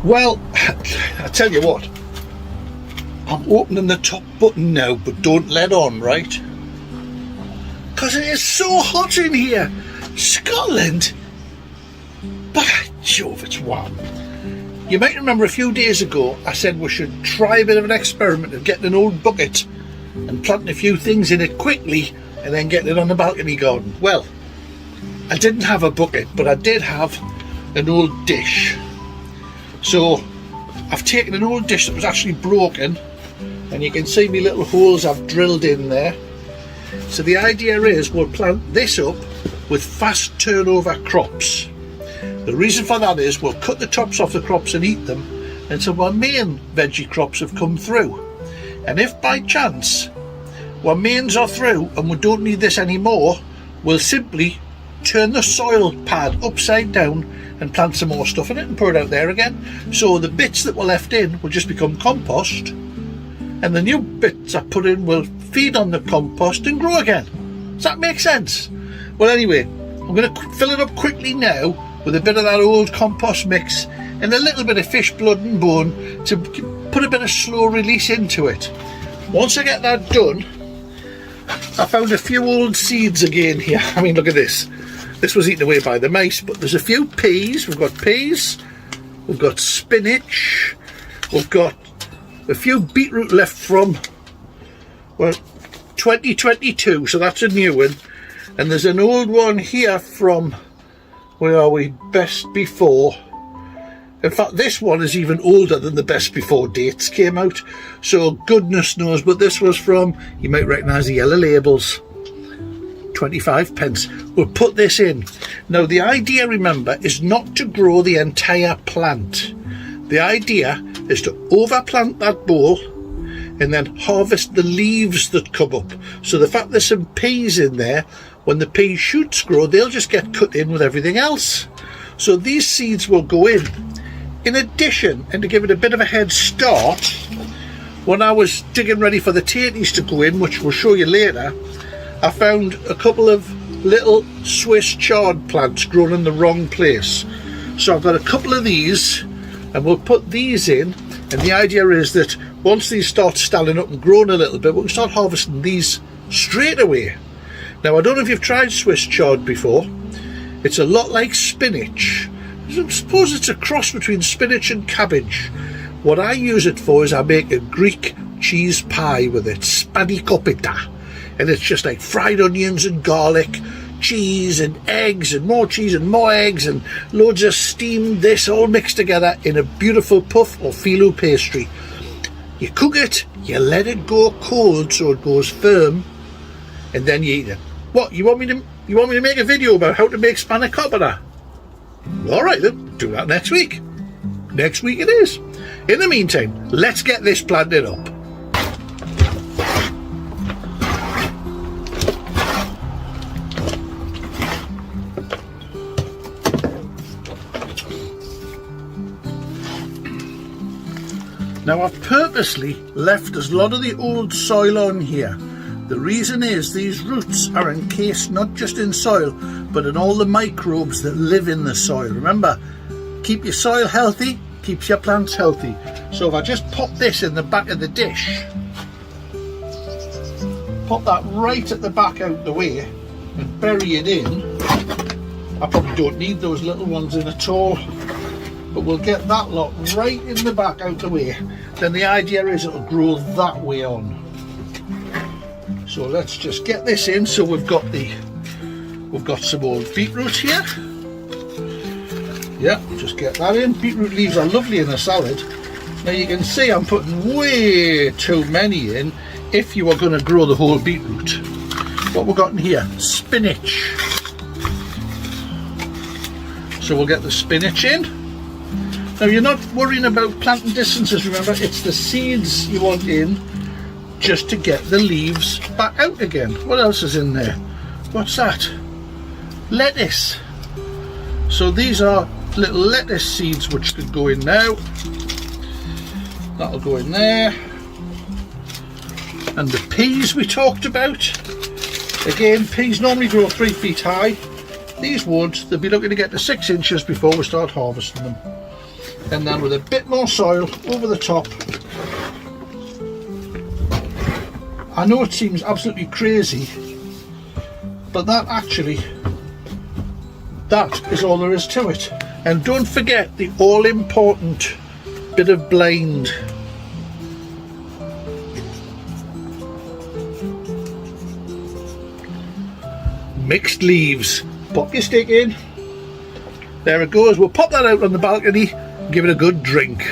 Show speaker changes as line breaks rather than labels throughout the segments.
Well, I tell you what, I'm opening the top button now, but don't let on, right? Because it is so hot in here. Scotland. By Jove, it's warm. You might remember a few days ago I said we should try a bit of an experiment of getting an old bucket and planting a few things in it quickly and then getting it on the balcony garden. Well, I didn't have a bucket, but I did have an old dish. So I've taken an old dish that was actually broken, and you can see me little holes I've drilled in there. So the idea is we'll plant this up with fast turnover crops. The reason for that is we'll cut the tops off the crops and eat them until our main veggie crops have come through. And if by chance our mains are through and we don't need this anymore, we'll simply turn the soil pad upside down and plant some more stuff in it and pour it out there again. So the bits that were left in will just become compost, and the new bits I put in will feed on the compost and grow again. Does that make sense? Well, anyway, I'm going to fill it up quickly now with a bit of that old compost mix and a little bit of fish blood and bone to put a bit of slow release into it. Once I get that done, I found a few old seeds again here. I mean, look at this. This was eaten away by the mice, but there's a few peas. We've got peas, we've got spinach, we've got a few beetroot left from, well, 2022, so that's a new one. And there's an old one here from, where are we, best before. In fact, this one is even older than the best before dates came out, so goodness knows. But this was from, you might recognise the yellow labels, 25 pence. We'll put this in. Now the idea, remember, is not to grow the entire plant. The idea is to overplant that bowl and then harvest the leaves that come up. So the fact there's some peas in there, when the pea shoots grow, they'll just get cut in with everything else. So these seeds will go in. In addition, and to give it a bit of a head start, when I was digging ready for the tatties to go in, which we'll show you later, I found a couple of little Swiss chard plants grown in the wrong place. So I've got a couple of these, and we'll put these in, and the idea is that once these start standing up and growing a little bit, we can start harvesting these straight away. Now, I don't know if you've tried Swiss chard before. It's a lot like spinach. I suppose it's a cross between spinach and cabbage. What I use it for is I make a Greek cheese pie with it, spadikopita. And it's just like fried onions and garlic, cheese and eggs and more cheese and more eggs and loads of steamed this all mixed together in a beautiful puff or phyllo pastry. You cook it, you let it go cold so it goes firm, and then you eat it. What, you want me to make a video about how to make spanakopita? Alright then, do that next week. Next week it is. In the meantime, let's get this planted up. Now I've purposely left a lot of the old soil on here. The reason is these roots are encased not just in soil, but in all the microbes that live in the soil. Remember, keep your soil healthy, keeps your plants healthy. So if I just pop this in the back of the dish, pop that right at the back out the way and bury it in. I probably don't need those little ones in at all, but we'll get that lot right in the back out the way. Then the idea is it'll grow that way on. So let's just get this in. So we've got some old beetroot here. Yeah, just get that in. Beetroot leaves are lovely in a salad. Now you can see I'm putting way too many in if you are going to grow the whole beetroot. What we've got in here, spinach. So we'll get the spinach in. Now you're not worrying about planting distances, remember, it's the seeds you want in just to get the leaves back out again. What else is in there? What's that? Lettuce. So these are little lettuce seeds which could go in now. That'll go in there. And the peas we talked about. Again, peas normally grow 3 feet high. These won't. They'll be looking to get to 6 inches before we start harvesting them. and then with a bit more soil over the top. I know it seems absolutely crazy, but that is all there is to it. And don't forget the all-important bit of blind. Mixed leaves. Pop your stick in. There it goes. We'll pop that out on the balcony and give it a good drink.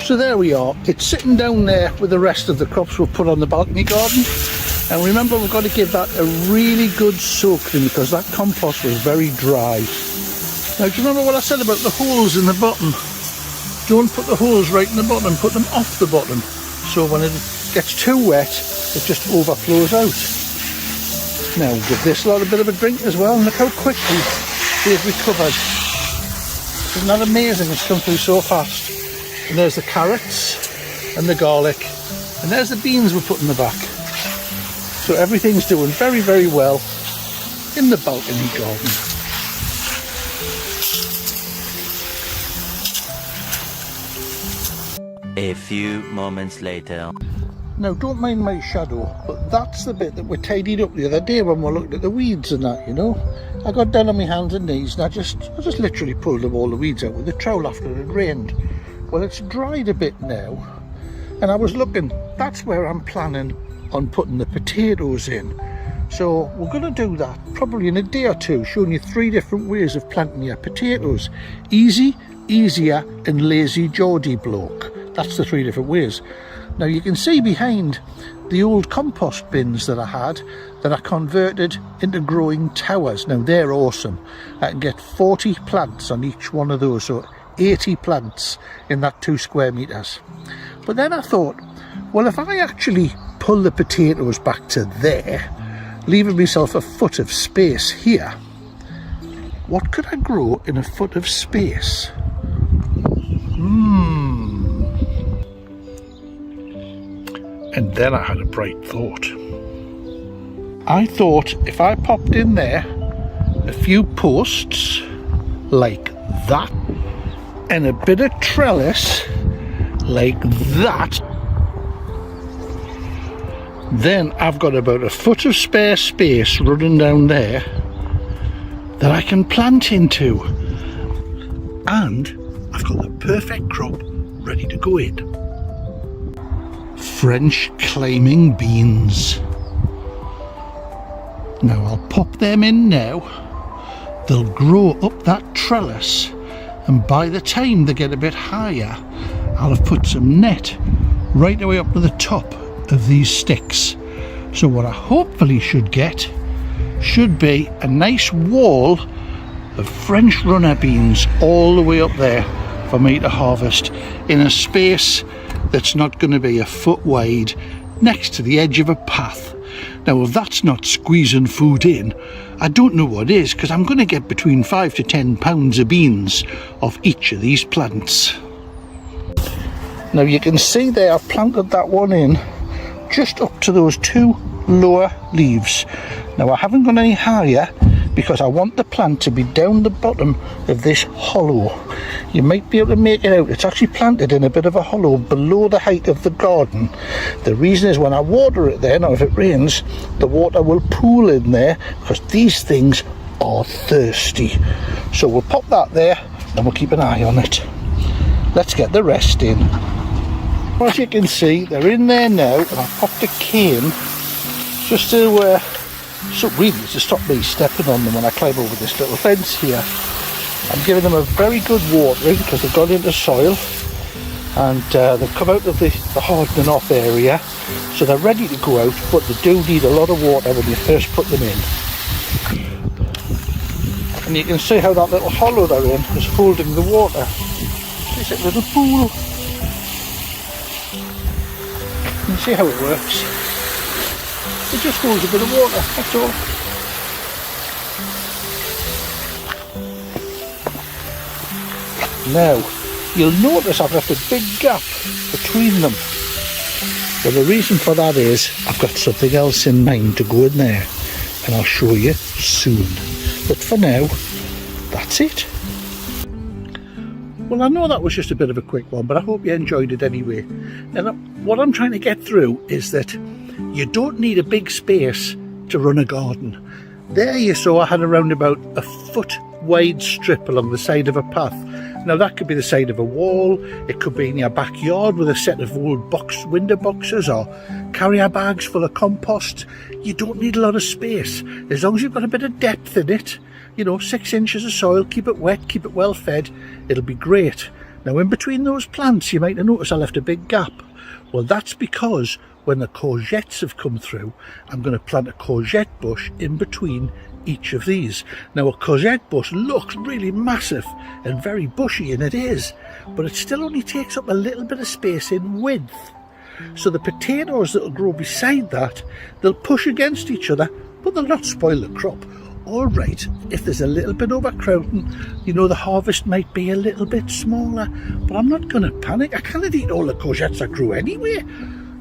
So there we are. It's sitting down there with the rest of the crops we'll put on the balcony garden. And remember, we've got to give that a really good soaking because that compost was very dry. Now, do you remember what I said about the holes in the bottom? Don't put the holes right in the bottom, put them off the bottom. So when it gets too wet, it just overflows out. Now give this lot a bit of a drink as well, and look how quickly they've recovered. Isn't that amazing? It's come through so fast. And there's the carrots and the garlic, and there's the beans we put in the back. So everything's doing very, very well in the balcony garden.
A few moments later.
Now don't mind my shadow, but that's the bit that we tidied up the other day when we looked at the weeds and that, you know. I got down on my hands and knees and I just literally pulled up all the weeds out with the trowel after it had rained. Well, it's dried a bit now, and I was looking, that's where I'm planning on putting the potatoes in. So we're going to do that probably in a day or two, showing you 3 different ways of planting your potatoes. Easy, easier and lazy Geordie bloke. That's the 3 different ways. Now you can see behind the old compost bins that I had that I converted into growing towers. Now they're awesome. I can get 40 plants on each one of those, so 80 plants in that 2 square meters. But then I thought, well, if I actually pull the potatoes back to there, leaving myself a foot of space here, what could I grow in a foot of space? And then I had a bright thought. I thought if I popped in there a few posts like that and a bit of trellis like that, then I've got about a foot of spare space running down there that I can plant into, and I've got the perfect crop ready to go in. French climbing beans. Now I'll pop them in now. They'll grow up that trellis, and by the time they get a bit higher, I'll have put some net right the way up to the top of these sticks. So what I hopefully should get should be a nice wall of French runner beans all the way up there for me to harvest in a space that's not going to be a foot wide next to the edge of a path. Now if that's not squeezing food in, I don't know what is, because I'm going to get between 5 to 10 pounds of beans off each of these plants. Now you can see there I've planted that one in just up to those 2 lower leaves. Now I haven't gone any higher because I want the plant to be down the bottom of this hollow. You might be able to make it out. It's actually planted in a bit of a hollow below the height of the garden. The reason is when I water it there, now if it rains, the water will pool in there because these things are thirsty. So we'll pop that there and we'll keep an eye on it. Let's get the rest in. As you can see, they're in there now, and I've popped a cane just to so really to stop me stepping on them when I climb over this little fence here. I'm giving them a very good watering because they've got into soil, and they've come out of the hardening off area, so they're ready to go out, but they do need a lot of water when you first put them in. And you can see how that little hollow they're in is holding the water. It's a little pool. You can see how it works. It just holds a bit of water, that's all. Now, you'll notice I've left a big gap between them. Well, the reason for that is I've got something else in mind to go in there, and I'll show you soon. But for now, that's it. Well, I know that was just a bit of a quick one, but I hope you enjoyed it anyway. And what I'm trying to get through is that you don't need a big space to run a garden. There you saw I had around about a foot wide strip along the side of a path. Now that could be the side of a wall, it could be in your backyard with a set of old window boxes or carrier bags full of compost. You don't need a lot of space, as long as you've got a bit of depth in it. 6 inches of soil, keep it wet, keep it well fed, it'll be great. Now in between those plants you might have noticed I left a big gap. Well, that's because when the courgettes have come through, I'm going to plant a courgette bush in between each of these. Now a courgette bush looks really massive and very bushy, and it is, but it still only takes up a little bit of space in width. So the potatoes that will grow beside that, they'll push against each other, but they'll not spoil the crop. All right, if there's a little bit overcrowding, the harvest might be a little bit smaller, but I'm not going to panic. I can't eat all the courgettes that grew anyway,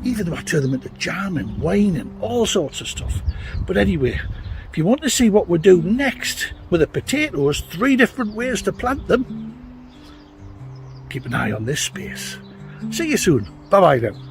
even though I turn them into jam and wine and all sorts of stuff. But anyway, if you want to see what we do next with the potatoes, 3 different ways to plant them, keep an eye on this space. See you soon. Bye-bye now.